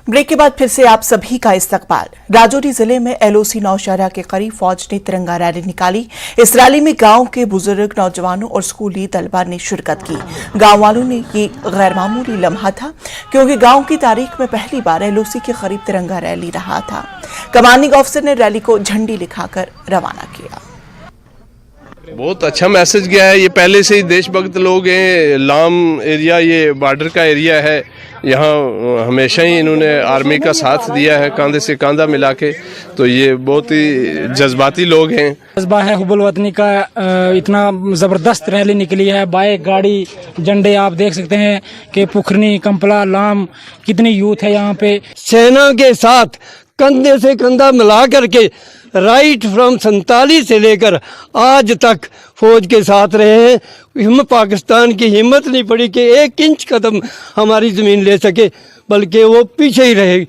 Break के बाद फिर से आप सभी का इस्तकबाल। राजौरी जिले में एलओसी नौशहरा के करीब फौज ने तिरंगा रैली निकाली। इस रैली में गांव के बुजुर्ग, नौजवानों और स्कूली तलबा ने शिरकत की। गांव वालों ने ये गैर मामूली लम्हा था क्योंकि गांव की तारीख में पहली बार एलओसी के करीब तिरंगा रैली रहा था। कमांडिंग ऑफिसर ने रैली को झंडी दिखाकर रवाना किया। बहुत अच्छा मैसेज गया है। ये पहले से ही देशभक्त लोग हैं। लाम एरिया ये बॉर्डर का एरिया है। यहाँ हमेशा ही इन्होंने आर्मी का साथ दिया है, कंधे से कंधा मिला के। तो ये बहुत ही जज्बाती लोग हैं। जज्बा है हुब्बुल वतनी का। इतना ज़बरदस्त रैली निकली है। बाइक, गाड़ी, झंडे आप देख सकते हैं कि पुखरनी, कंपला, लाम कितनी यूथ है यहाँ पे। सेना के साथ कंधे से कंधा मिला करके राइट फ्रॉम 47 से लेकर आज तक फौज के साथ रहे हैं। पाकिस्तान की हिम्मत नहीं पड़ी कि 1 इंच कदम हमारी ज़मीन ले सके, बल्कि वो पीछे ही रहे।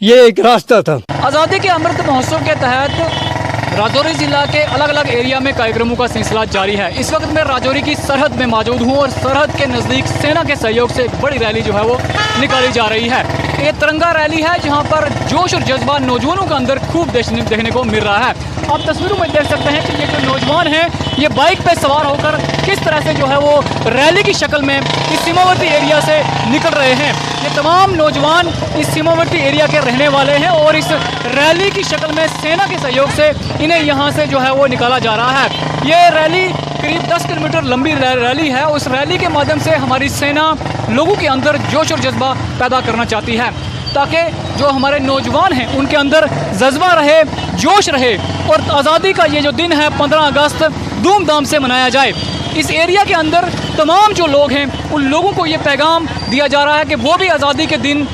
ये एक रास्ता था। आज़ादी के अमृत महोत्सव के तहत राजौरी जिला के अलग अलग एरिया में कार्यक्रमों का सिलसिला जारी है। इस वक्त मैं राजौरी की सरहद में मौजूद हूँ और सरहद के नज़दीक सेना के सहयोग से एक बड़ी रैली जो है वो निकाली जा रही है। ये तिरंगा रैली है जहाँ पर जोश और जज्बा नौजवानों के अंदर खूब देखने को मिल रहा है। आप तस्वीरों में देख सकते हैं कि ये जो नौजवान हैं ये बाइक पे सवार होकर किस तरह से जो है वो रैली की शक्ल में इस सीमावर्ती एरिया से निकल रहे हैं। ये तमाम नौजवान इस सीमावर्ती एरिया के रहने वाले हैं और इस रैली की शक्ल में सेना के सहयोग से इन्हें यहाँ से जो है वो निकाला जा रहा है। ये रैली करीब 10 किलोमीटर लंबी रैली है। उस रैली के माध्यम से हमारी सेना लोगों के अंदर जोश और जज्बा पैदा करना चाहती है ताकि जो हमारे नौजवान हैं उनके अंदर जज्बा रहे, जोश रहे और आज़ादी का ये जो दिन है 15 अगस्त धूमधाम से मनाया जाए। इस एरिया के अंदर तमाम जो लोग हैं उन लोगों को ये पैगाम दिया जा रहा है कि वो भी आज़ादी के दिन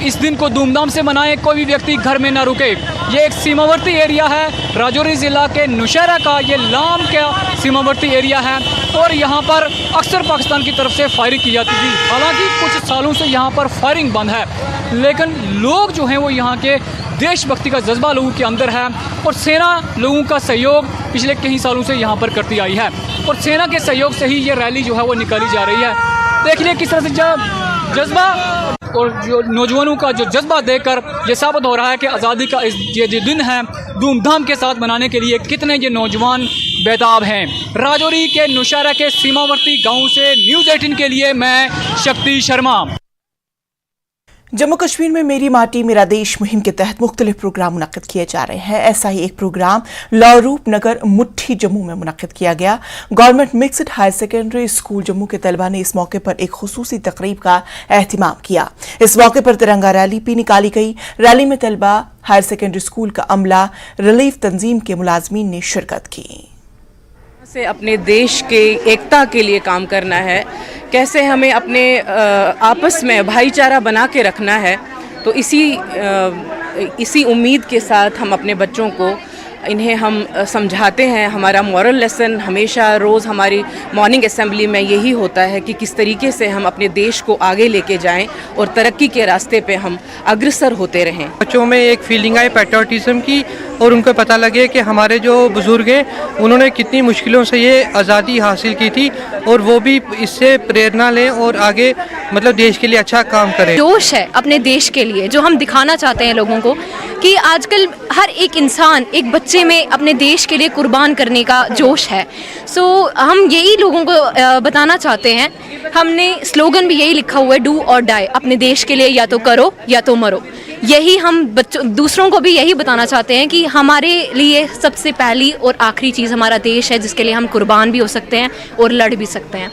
इस दिन को धूमधाम से मनाएं, कोई भी व्यक्ति घर में ना रुके। ये एक सीमावर्ती एरिया है राजौरी ज़िला के नौशहरा का। ये लाम का सीमावर्ती एरिया है और यहाँ पर अक्सर पाकिस्तान की तरफ से फायरिंग की जाती थी। हालांकि कुछ सालों से यहाँ पर फायरिंग बंद है, लेकिन लोग जो हैं वो यहाँ के देशभक्ति का जज्बा लोगों के अंदर है और सेना लोगों का सहयोग पिछले कई सालों से यहाँ पर करती आई है और सेना के सहयोग से ही ये रैली जो है वो निकाली जा रही है। देख लिया किस तरह से जज्बा और जो नौजवानों का जो जज्बा देखकर ये साबित हो रहा है कि आज़ादी का ये जो दिन है धूमधाम के साथ मनाने के लिए कितने ये नौजवान बेताब हैं। राजौरी के नौशहरा के सीमावर्ती गांव से न्यूज़ 18 के लिए मैं शक्ति शर्मा। जम्मू कश्मीर में मेरी माटी मेरा देश मुहिम के तहत मुख्तलिफ प्रोग्राम मुनक्किद किए जा रहे हैं। ऐसा ही एक प्रोग्राम लारूप नगर मुट्ठी जम्मू में मुनक्किद किया गया। Government mixed higher secondary school Jammu के तलबा ने इस मौके पर एक खुसूसी तकरीब का एहतिमाम किया। इस मौके पर तिरंगा रैली भी निकाली गई। रैली में तलबा, हायर सेकेंडरी स्कूल का अमला, रिलीफ तंजीम के मुलाजमीन ने शिरकत की। से अपने देश के एकता के लिए काम करना है, कैसे हमें अपने आपस में भाईचारा बना के रखना है। तो इसी उम्मीद के साथ हम अपने बच्चों को इन्हें हम समझाते हैं। हमारा मॉरल लेसन हमेशा रोज़ हमारी मॉर्निंग असेंबली में यही होता है कि किस तरीके से हम अपने देश को आगे लेके जाएं और तरक्की के रास्ते पे हम अग्रसर होते रहें। बच्चों में एक फीलिंग आई पैट्रियटिज्म की और उनको पता लगे कि हमारे जो बुज़ुर्ग हैं उन्होंने कितनी मुश्किलों से ये आज़ादी हासिल की थी और वो भी इससे प्रेरणा लें और आगे मतलब देश के लिए अच्छा काम करें। जोश है अपने देश के लिए जो हम दिखाना चाहते हैं लोगों को कि आजकल हर एक इंसान, एक बच्चे में अपने देश के लिए कुर्बान करने का जोश है। सो हम यही लोगों को बताना चाहते हैं। हमने स्लोगन भी यही लिखा हुआ है, डू और डाई, अपने देश के लिए या तो करो या तो मरो। यही हम दूसरों को भी यही बताना चाहते हैं कि हमारे लिए सबसे पहली और आखिरी चीज़ हमारा देश है जिसके लिए हम कुर्बान भी हो सकते हैं और लड़ भी सकते हैं।